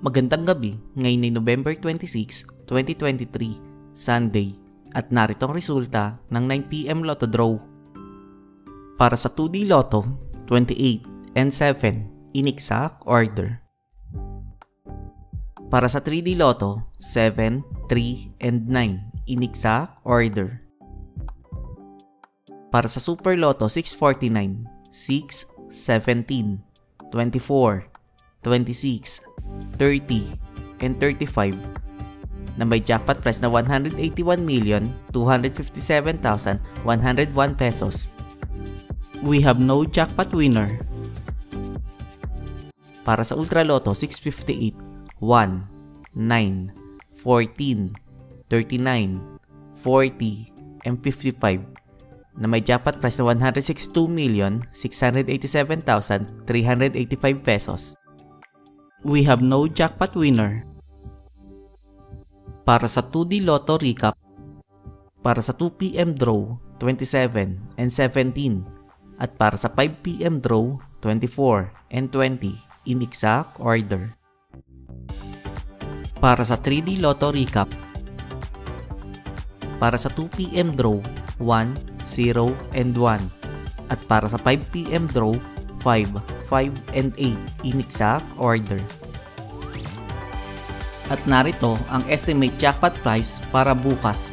Magandang gabi, ngayon ay November 26, 2023, Sunday, at narito ang resulta ng 9pm Lotto Draw. Para sa 2D Lotto, 28 and 7, in exact order. Para sa 3D Lotto, 7, 3, and 9, in exact order. Para sa Super Lotto 649, 6, 17, 24, 26, 30, and 35 na may jackpot price na 181,257,101 pesos. We have no jackpot winner. Para sa Ultra Lotto 658, 1, 9, 14, 39, 40, and 55 na may jackpot price na 162,687,385 pesos. We have no jackpot winner. Para sa 2D Lotto Recap, para sa 2pm draw, 27 and 17, at para sa 5pm draw, 24 and 20, in exact order. Para sa 3D Lotto Recap, para sa 2pm draw, 1, 0, and 1, at para sa 5pm draw, 5, 5, and 8, in exact order. At narito ang estimate jackpot price para bukas,